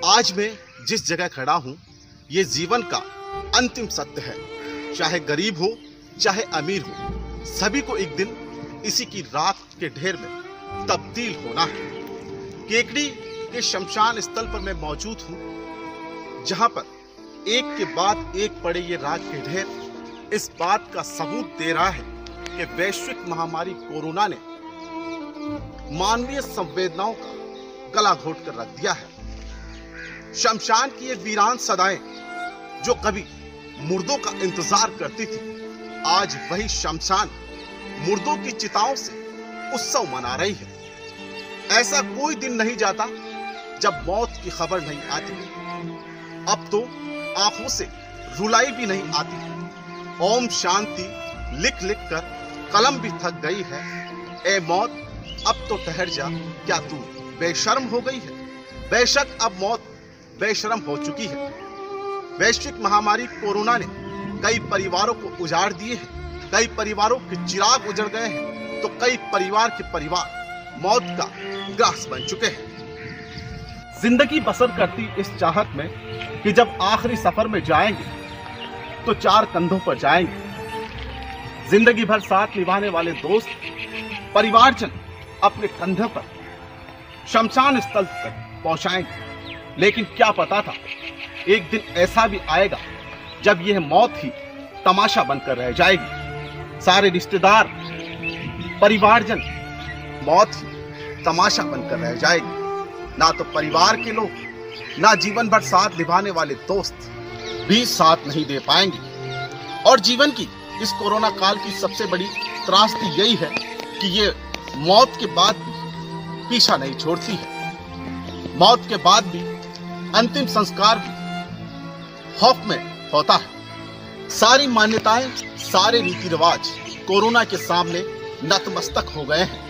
आज मैं जिस जगह खड़ा हूं, ये जीवन का अंतिम सत्य है। चाहे गरीब हो चाहे अमीर हो, सभी को एक दिन इसी की राख के ढेर में तब्दील होना है। केकड़ी के शमशान स्थल पर मैं मौजूद हूं, जहां पर एक के बाद एक पड़े ये राख के ढेर इस बात का सबूत दे रहा है कि वैश्विक महामारी कोरोना ने मानवीय संवेदनाओं का गला घोट कर रख दिया है। शमशान की ये वीरान सदाएं जो कभी मुर्दों का इंतजार करती थी, आज वही शमशान मुर्दों की चिताओं से उत्सव मना रही है। ऐसा कोई दिन नहीं जाता जब मौत की खबर नहीं आती। अब तो आंखों से रुलाई भी नहीं आती। ओम शांति लिख लिख कर कलम भी थक गई है। ए मौत अब तो ठहर जा, क्या तू बेशर्म हो गई है? बेशक अब मौत बेशर्म हो चुकी है। वैश्विक महामारी कोरोना ने कई परिवारों को उजाड़ दिए हैं। कई परिवारों के चिराग उजड़ गए हैं, तो कई परिवार के परिवार मौत का ग्रास बन चुके हैं। जिंदगी बसर करती इस चाहत में कि जब आखिरी सफर में जाएंगे तो चार कंधों पर जाएंगे। जिंदगी भर साथ निभाने वाले दोस्त, परिवारजन अपने कंधों पर शमशान स्थल तक पहुंचाएंगे। लेकिन क्या पता था एक दिन ऐसा भी आएगा जब यह मौत ही तमाशा बनकर रह जाएगी। सारे रिश्तेदार, परिवारजन मौत ही तमाशा बनकर रह जाएगी। ना तो परिवार के लोग, ना जीवन भर साथ निभाने वाले दोस्त भी साथ नहीं दे पाएंगे। और जीवन की इस कोरोना काल की सबसे बड़ी त्रासदी यही है कि ये मौत के बाद भी पीछा नहीं छोड़ती है। मौत के बाद भी अंतिम संस्कार खौफ में होता है। सारी मान्यताएं, सारे रीति रिवाज कोरोना के सामने नतमस्तक हो गए हैं।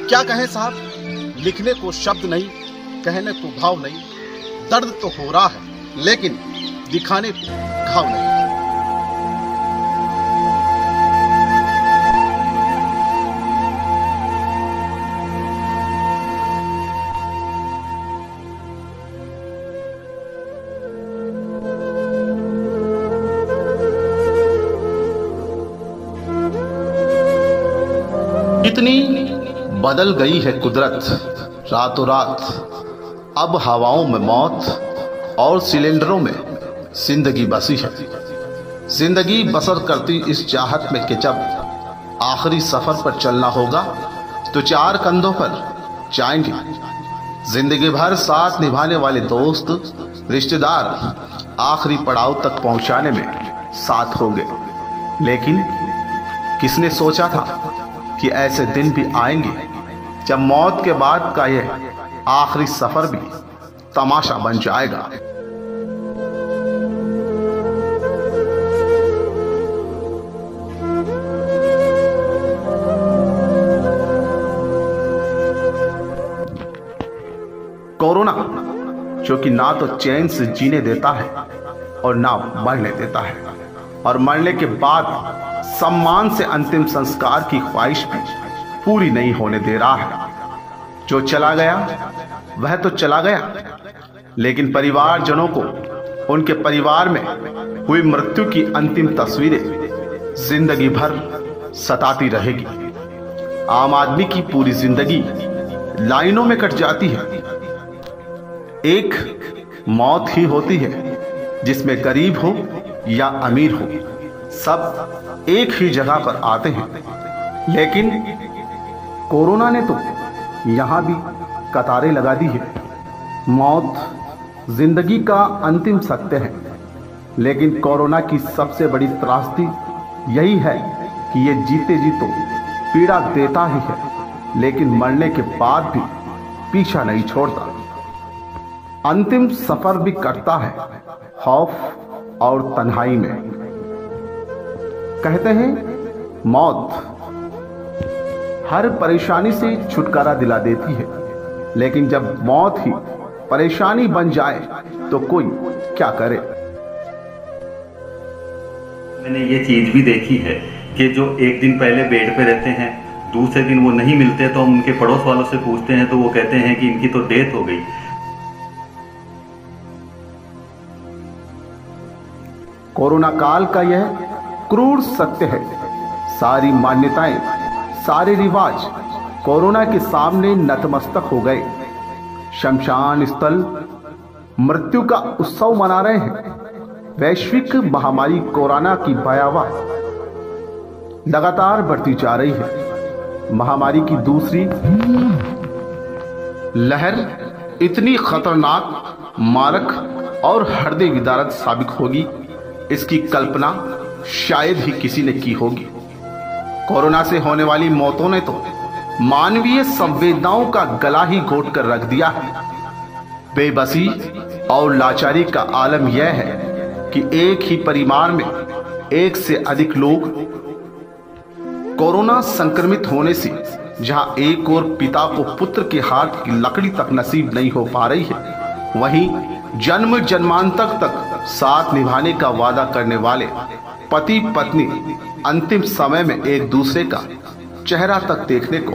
क्या कहें साहब, लिखने को शब्द नहीं, कहने को भाव नहीं। दर्द तो हो रहा है लेकिन दिखाने को घाव नहीं। कितनी बदल गई है कुदरत रातों रात। अब हवाओं में मौत और सिलेंडरों में जिंदगी बसी है। जिंदगी बसर करती इस चाहत में कि जब आखिरी सफर पर चलना होगा तो चार कंधों पर जाएंगे। जिंदगी भर साथ निभाने वाले दोस्त, रिश्तेदार आखिरी पड़ाव तक पहुंचाने में साथ होंगे। लेकिन किसने सोचा था कि ऐसे दिन भी आएंगे जब मौत के बाद का यह आखिरी सफर भी तमाशा बन जाएगा। कोरोना जो कि ना तो चैन से जीने देता है और ना मरने देता है, और मरने के बाद सम्मान से अंतिम संस्कार की ख्वाहिश भी पूरी नहीं होने दे रहा है। जो चला गया वह तो चला गया, लेकिन परिवारजनों को उनके परिवार में हुई मृत्यु की अंतिम तस्वीरें जिंदगी भर सताती रहेगी। आम आदमी की पूरी जिंदगी लाइनों में कट जाती है। एक मौत ही होती है जिसमें गरीब हो या अमीर हो, सब एक ही जगह पर आते हैं। लेकिन कोरोना ने तो यहाँ भी कतारें लगा दी है। मौत जिंदगी का अंतिम सत्य है, लेकिन कोरोना की सबसे बड़ी त्रासदी यही है कि ये जीते जी तो पीड़ा देता ही है, लेकिन मरने के बाद भी पीछा नहीं छोड़ता। अंतिम सफर भी कटता है खौफ और तन्हाई में। कहते हैं मौत हर परेशानी से छुटकारा दिला देती है, लेकिन जब मौत ही परेशानी बन जाए तो कोई क्या करे। मैंने ये चीज भी देखी है कि जो एक दिन पहले बेड पे रहते हैं, दूसरे दिन वो नहीं मिलते, तो हम उनके पड़ोस वालों से पूछते हैं तो वो कहते हैं कि इनकी तो डेथ हो गई। कोरोना काल का यह क्रूर सत्य है। सारी मान्यताएं, सारे रिवाज कोरोना के सामने नतमस्तक हो गए। शमशान स्थल मृत्यु का उत्सव मना रहे हैं। वैश्विक महामारी कोरोना की भयावह लगातार बढ़ती जा रही है। महामारी की दूसरी लहर इतनी खतरनाक, मारक और हृदय विदारक साबित होगी, इसकी कल्पना शायद ही किसी ने की होगी। कोरोना से होने वाली मौतों ने तो मानवीय संवेदनाओं का गला ही घोट कर रख दिया है। बेबसी और लाचारी का आलम यह है कि एक ही परिवार में एक से अधिक लोग कोरोना संक्रमित होने से जहां एक और पिता को पुत्र के हाथ की लकड़ी तक नसीब नहीं हो पा रही है, वहीं जन्म जन्मांतर तक साथ निभाने का वादा करने वाले पति पत्नी अंतिम समय में एक दूसरे का चेहरा तक देखने को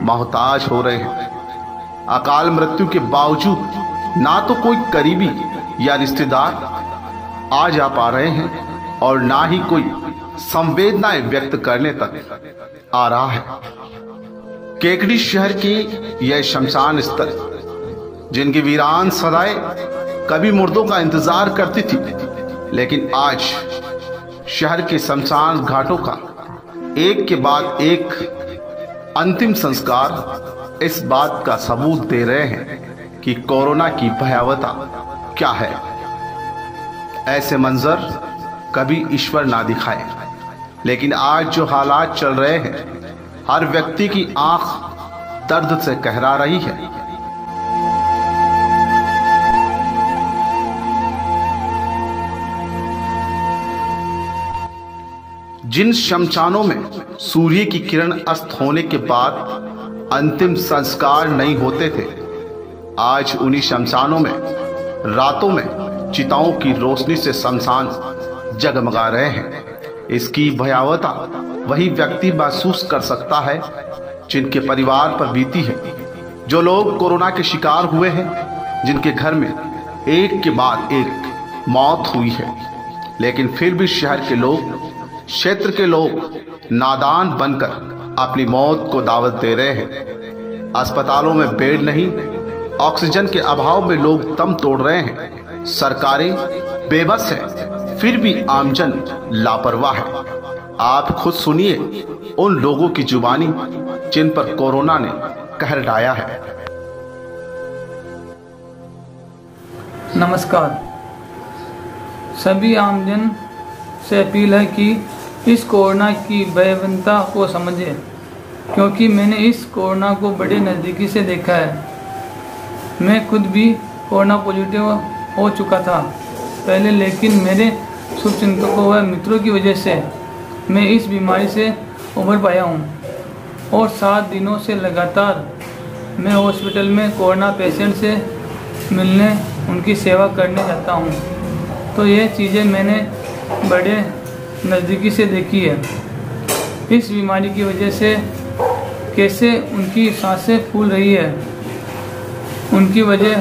मोहताज हो रहे हैं। अकाल मृत्यु के बावजूद ना तो कोई करीबी या रिश्तेदार आ जा पा रहे हैं और ना ही कोई संवेदनाएं व्यक्त करने तक आ रहा है। केकड़ी शहर की यह शमशान स्थल, जिनकी वीरान सदाएं कभी मुर्दों का इंतजार करती थी, लेकिन आज शहर के शमशान घाटों का एक के बाद एक अंतिम संस्कार इस बात का सबूत दे रहे हैं कि कोरोना की भयावहता क्या है। ऐसे मंजर कभी ईश्वर ना दिखाए, लेकिन आज जो हालात चल रहे हैं, हर व्यक्ति की आंख दर्द से कहरा रही है। जिन शमशानों में सूर्य की किरण अस्त होने के बाद अंतिम संस्कार नहीं होते थे, आज उन्हीं शमशानों में रातों में चिताओं की रोशनी से शमशान जगमगा रहे हैं। इसकी भयावहता वही व्यक्ति महसूस कर सकता है जिनके परिवार पर बीती है, जो लोग कोरोना के शिकार हुए हैं, जिनके घर में एक के बाद एक मौत हुई है, लेकिन फिर भी शहर के लोग, क्षेत्र के लोग नादान बनकर अपनी मौत को दावत दे रहे हैं। अस्पतालों में बेड नहीं, ऑक्सीजन के अभाव में लोग दम तोड़ रहे हैं। सरकारें बेबस हैं, फिर भी आमजन लापरवाह है। आप खुद सुनिए उन लोगों की जुबानी जिन पर कोरोना ने कहर ढाया है। नमस्कार। सभी आमजन से अपील है कि इस कोरोना की भयावहता को समझें, क्योंकि मैंने इस कोरोना को बड़े नज़दीकी से देखा है। मैं खुद भी कोरोना पॉजिटिव हो चुका था पहले, लेकिन मेरे शुभचिंतकों व मित्रों की वजह से मैं इस बीमारी से उभर पाया हूँ और 7 दिनों से लगातार मैं हॉस्पिटल में कोरोना पेशेंट से मिलने, उनकी सेवा करने जाता हूँ। तो ये चीज़ें मैंने बड़े नज़दीकी से देखी है। इस बीमारी की वजह से कैसे उनकी सांसें फूल रही है, उनकी वजह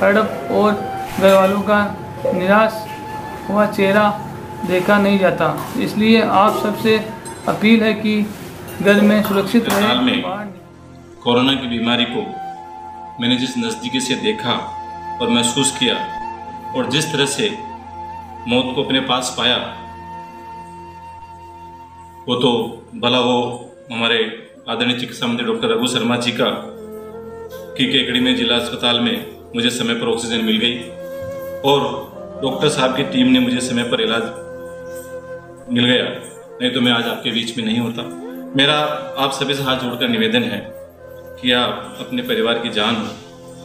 हड़प और घर वालों का निराश हुआ चेहरा देखा नहीं जाता। इसलिए आप सबसे अपील है कि घर में सुरक्षित रहें। कोरोना की बीमारी को मैंने जिस नज़दीकी से देखा और महसूस किया, और जिस तरह से मौत को अपने पास पाया वो तो भला वो हमारे आदरणीय चिकित्सा मंत्री डॉक्टर रघु शर्मा जी का कि केकड़ी में जिला अस्पताल में मुझे समय पर ऑक्सीजन मिल गई और डॉक्टर साहब की टीम ने मुझे समय पर इलाज मिल गया, नहीं तो मैं आज आपके बीच में नहीं होता। मेरा आप सभी से हाथ जोड़कर निवेदन है कि आप अपने परिवार की जान हो,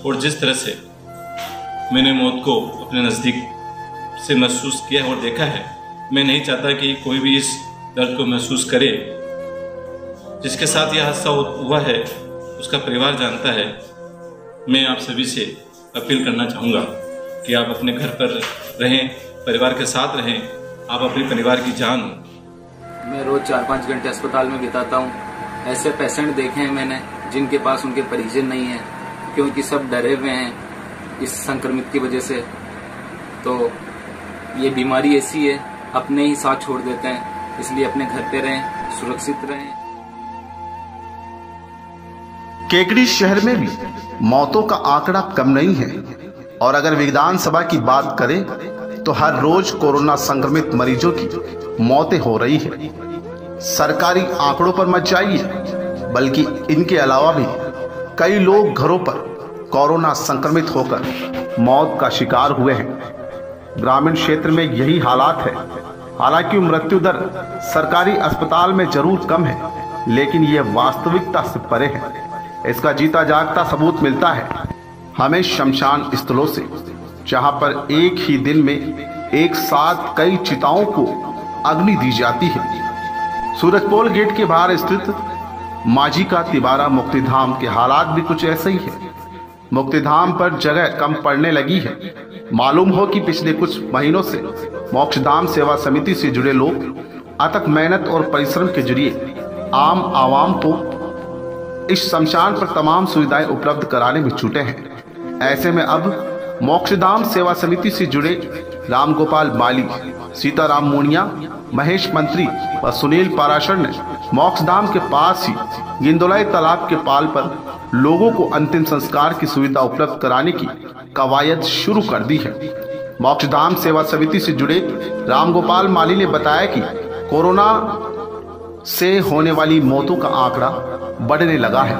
और जिस तरह से मैंने मौत को अपने नज़दीक से महसूस किया और देखा है, मैं नहीं चाहता कि कोई भी इस दर्द को महसूस करे। जिसके साथ यह हादसा हुआ है उसका परिवार जानता है। मैं आप सभी से अपील करना चाहूँगा कि आप अपने घर पर रहें, परिवार के साथ रहें, आप अपने परिवार की जान हो। मैं रोज 4-5 घंटे अस्पताल में बिताता हूँ। ऐसे पेशेंट देखे हैं मैंने जिनके पास उनके परिजन नहीं है, क्योंकि सब डरे हुए हैं इस संक्रमित की वजह से। तो ये बीमारी ऐसी है, अपने ही साथ छोड़ देते हैं, इसलिए अपने घर पे रहें, सुरक्षित रहें। केकड़ी शहर में भी मौतों का आंकड़ा कम नहीं है, और अगर विधानसभा की बात करें तो हर रोज कोरोना संक्रमित मरीजों की मौतें हो रही है। सरकारी आंकड़ों पर मत जाइए, बल्कि इनके अलावा भी कई लोग घरों पर कोरोना संक्रमित होकर मौत का शिकार हुए हैं। ग्रामीण क्षेत्र में यही हालात है। हालांकि मृत्यु दर सरकारी अस्पताल में जरूर कम है, लेकिन यह वास्तविकता से परे है। इसका जीता जागता सबूत मिलता है हमें शमशान स्थलों से, जहां पर एक ही दिन में एक साथ कई चिताओं को अग्नि दी जाती है। सूरजपोल गेट के बाहर स्थित माजी का तिबारा मुक्तिधाम के हालात भी कुछ ऐसे ही है। मुक्तिधाम पर जगह कम पड़ने लगी है। मालूम हो कि पिछले कुछ महीनों से मोक्षधाम सेवा समिति से जुड़े लोग अथक मेहनत और परिश्रम के जरिए आम आवाम को इस शमशान पर तमाम सुविधाएं उपलब्ध कराने में जुटे हैं। ऐसे में अब मोक्षधाम सेवा समिति से जुड़े रामगोपाल माली, सीताराम मोनिया, महेश मंत्री व सुनील पाराशर ने मोक्षधाम के पास ही गिंदोलाई तालाब के पाल पर लोगों को अंतिम संस्कार की सुविधा उपलब्ध कराने की कवायद शुरू कर दी है। मोक्षधाम सेवा समिति से जुड़े रामगोपाल माली ने बताया कि कोरोना से होने वाली मौतों का आंकड़ा बढ़ने लगा है।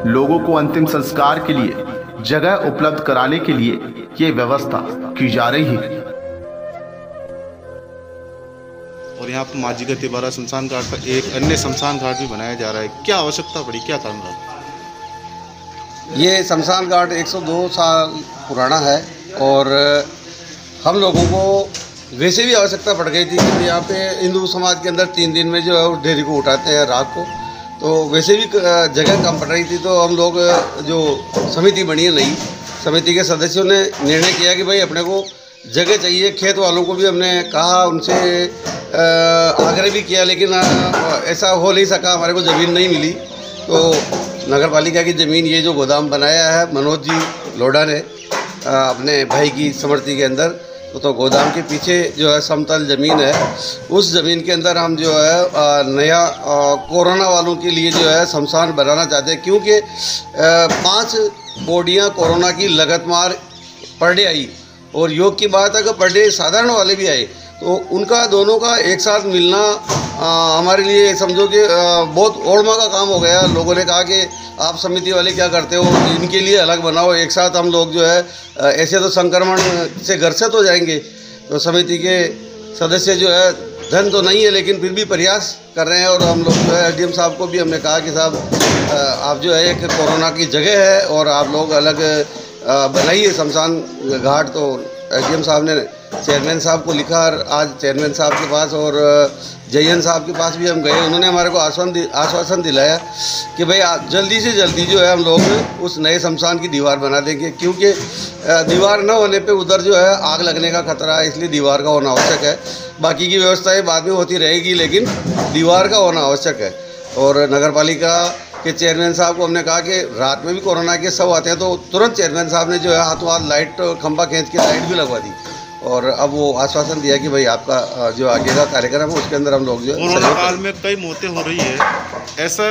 लोगों को अंतिम संस्कार के लिए जगह उपलब्ध कराने के लिए ये व्यवस्था की जा रही है। और यहाँ पर माजी का तिबारा शमशान घाट पर एक अन्य शमशान घाट भी बनाया जा रहा है। क्या आवश्यकता पड़ी, क्या कारण रहा? ये शमशान घाट 102 साल पुराना है और हम लोगों को वैसे भी आवश्यकता पड़ गई थी कि यहाँ पे हिंदू समाज के अंदर 3 दिन में जो है डेरी को उठाते हैं रात को, तो वैसे भी जगह कम पड़ रही थी। तो हम लोग जो समिति बनी है नई, समिति के सदस्यों ने निर्णय किया कि भाई अपने को जगह चाहिए। खेत वालों को भी हमने कहा, उनसे आग्रह भी किया, लेकिन ऐसा हो नहीं सका, हमारे को ज़मीन नहीं मिली। तो नगर पालिका की ज़मीन, ये जो गोदाम बनाया है मनोज जी लोढ़ा ने अपने भाई की समृद्धि के अंदर, तो गोदाम के पीछे जो है समतल ज़मीन है, उस ज़मीन के अंदर हम जो है नया कोरोना वालों के लिए जो है शमशान बनाना चाहते हैं। क्योंकि 5 बॉडियाँ कोरोना की लगातार पर डे आई, और योग की बात है कि पर डे साधारण वाले भी आए, तो उनका दोनों का एक साथ मिलना हमारे लिए समझो कि बहुत ओरमा का काम हो गया। लोगों ने कहा कि आप समिति वाले क्या करते हो, इनके लिए अलग बनाओ, एक साथ हम लोग जो है ऐसे तो संक्रमण से ग्रसित हो जाएंगे। तो समिति के सदस्य जो है, धन तो नहीं है लेकिन फिर भी प्रयास कर रहे हैं। और हम लोग जो है एसडीएम साहब को भी हमने कहा कि साहब आप जो है एक कोरोना की जगह है और आप लोग अलग बनाइए शमशान घाट। तो एसडीएम साहब ने चेयरमैन साहब को लिखा, और आज चेयरमैन साहब के पास और जयन साहब के पास भी हम गए। उन्होंने हमारे को आश्वासन दिलाया कि भाई जल्दी से जल्दी जो है हम लोग उस नए शमशान की दीवार बना देंगे, क्योंकि दीवार न होने पे उधर जो है आग लगने का खतरा है, इसलिए दीवार का होना आवश्यक है। बाकी की व्यवस्थाएं बाद में होती रहेगी, लेकिन दीवार का होना आवश्यक है। और नगर पालिका के चेयरमैन साहब को हमने कहा कि रात में भी कोरोना के सब आते हैं, तो तुरंत चेयरमैन साहब ने जो है हाथों हाथ लाइट खंभा खींच के लाइट भी लगवा दी, और अब वो आश्वासन दिया कि भाई आपका जो आगे का कार्यक्रम है उसके अंदर हम लोग जो कोरोना काल में कई मौतें हो रही है। ऐसा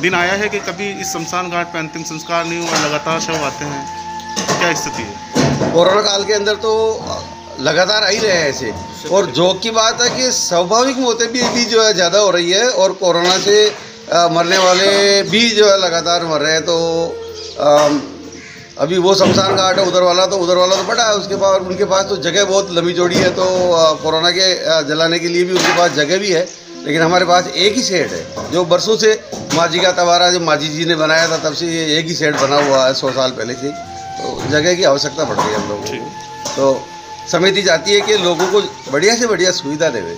दिन आया है कि कभी इस शमशान घाट पे अंतिम संस्कार नहीं हुआ, लगातार शव आते हैं, क्या स्थिति है? कोरोना काल के अंदर तो लगातार आ ही रहे हैं ऐसे। और जोक की बात है कि स्वाभाविक मौतें भी जो है ज़्यादा हो रही है और कोरोना से मरने वाले भी जो है लगातार मर रहे हैं। तो अभी वो शमशान घाट है उधर वाला तो बड़ा है, उसके बाद उनके पास तो जगह बहुत लंबी चौड़ी है, तो कोरोना के जलाने के लिए भी उनके पास जगह भी है। लेकिन हमारे पास एक ही शेड है जो बरसों से माजी का तबारा जो माजी जी ने बनाया था तब से ये एक ही शेड बना हुआ है 100 साल पहले से। तो जगह की आवश्यकता पड़ रही है हम लोगों को। तो समिति चाहती है कि लोगों को बढ़िया से बढ़िया सुविधा देवे,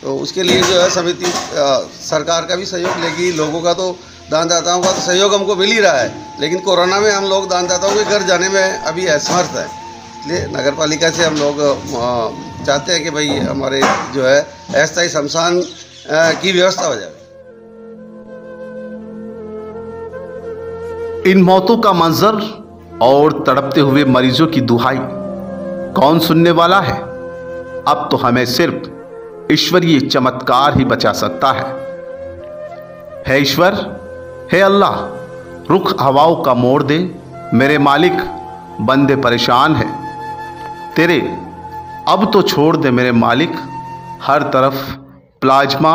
तो उसके लिए जो है समिति सरकार का भी सहयोग लेगी, लोगों का तो दानदाताओं का तो सहयोग हमको मिल ही रहा है। लेकिन कोरोना में हम लोग दानदाताओं के घर जाने में अभी असमर्थ है, इसलिए नगर पालिका से हम लोग चाहते हैं कि भाई हमारे जो है अस्थायी शमशान की व्यवस्था हो जाए। इन मौतों का मंजर और तड़पते हुए मरीजों की दुहाई कौन सुनने वाला है? अब तो हमें सिर्फ ईश्वरीय चमत्कार ही बचा सकता है। हे ईश्वर, हे अल्लाह, रुख हवाओं का मोड़ दे मेरे मालिक, बंदे परेशान है तेरे, अब तो छोड़ दे मेरे मालिक। हर तरफ प्लाज्मा,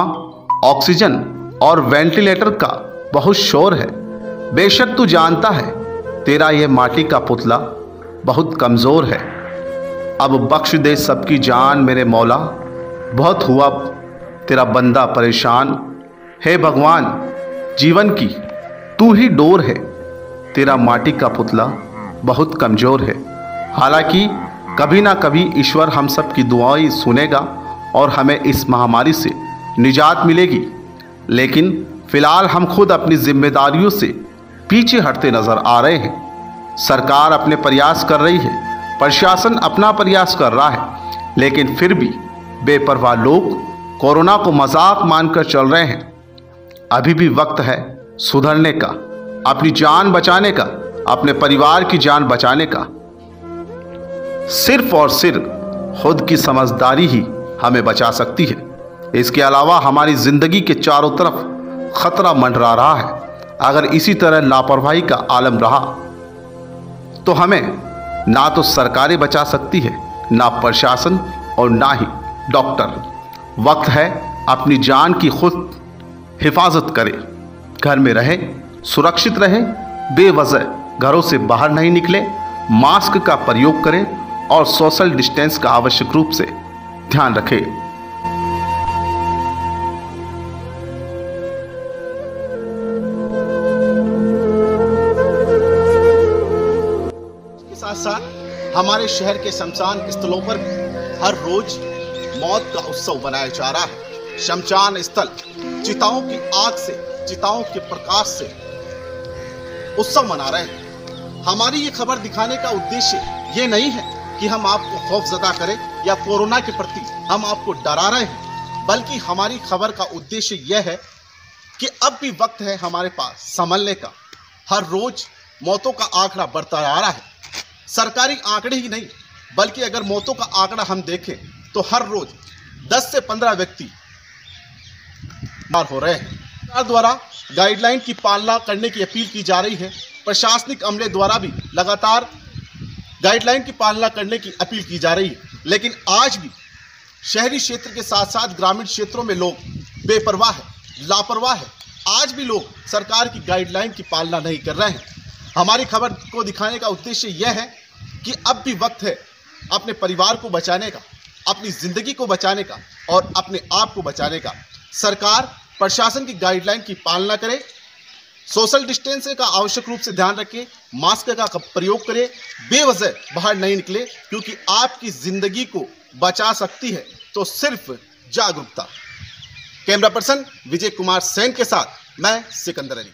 ऑक्सीजन और वेंटिलेटर का बहुत शोर है। बेशक तू जानता है तेरा यह माटी का पुतला बहुत कमज़ोर है। अब बख्श दे सबकी जान मेरे मौला, बहुत हुआ तेरा बंदा परेशान। हे भगवान, जीवन की तू ही डोर है, तेरा माटी का पुतला बहुत कमज़ोर है। हालांकि कभी ना कभी ईश्वर हम सब की दुआएं सुनेगा और हमें इस महामारी से निजात मिलेगी, लेकिन फिलहाल हम खुद अपनी जिम्मेदारियों से पीछे हटते नजर आ रहे हैं। सरकार अपने प्रयास कर रही है, प्रशासन अपना प्रयास कर रहा है, लेकिन फिर भी बेपरवाह लोग कोरोना को मजाक मानकर चल रहे हैं। अभी भी वक्त है सुधरने का, अपनी जान बचाने का, अपने परिवार की जान बचाने का। सिर्फ और सिर्फ खुद की समझदारी ही हमें बचा सकती है। इसके अलावा हमारी जिंदगी के चारों तरफ खतरा मंडरा रहा है। अगर इसी तरह लापरवाही का आलम रहा तो हमें ना तो सरकारें बचा सकती है, ना प्रशासन और ना ही डॉक्टर। वक्त है अपनी जान की खुद हिफाजत करें, घर में रहें, सुरक्षित रहें, बेवजह घरों से बाहर नहीं निकलें, मास्क का प्रयोग करें और सोशल डिस्टेंस का आवश्यक रूप से ध्यान रखें। साथ साथ हमारे शहर के शमशान स्थलों पर हर रोज मौत का उत्सव मनाया जा रहा है। शमशान स्थल चिताओं की आग से, चिताओं के प्रकाश से उत्सव मना रहे हैं। हमारी ये खबर दिखाने का उद्देश्य ये नहीं है कि हम आपको खौफजदा करें या कोरोना के प्रति हम आपको डरा रहे हैं, बल्कि हमारी खबर का उद्देश्य यह है कि अब भी वक्त है हमारे पास संभलने का। हर रोज मौतों का आंकड़ा बढ़ता आ रहा है। सरकारी आंकड़े ही नहीं, बल्कि अगर मौतों का आंकड़ा हम देखें तो हर रोज 10 से 15 व्यक्ति बीमार हो रहे हैं। सरकार द्वारा गाइडलाइन की पालना करने की अपील की जा रही है। प्रशासनिक अमले द्वारा भी लगातार गाइडलाइन की पालना करने की अपील की जा रही है, लेकिन आज भी शहरी क्षेत्र के साथ साथ ग्रामीण क्षेत्रों में लोग बेपरवाह है, लापरवाह है। आज भी लोग सरकार की गाइडलाइन की पालना नहीं कर रहे हैं। हमारी खबर को दिखाने का उद्देश्य यह है कि अब भी वक्त है अपने परिवार को बचाने का, अपनी जिंदगी को बचाने का और अपने आप को बचाने का। सरकार प्रशासन की गाइडलाइन की पालना करे, सोशल डिस्टेंसिंग का आवश्यक रूप से ध्यान रखें, मास्क का प्रयोग करें, बेवजह बाहर नहीं निकले, क्योंकि आपकी जिंदगी को बचा सकती है तो सिर्फ जागरूकता। कैमरा पर्सन विजय कुमार सेन के साथ मैं सिकंदर अली।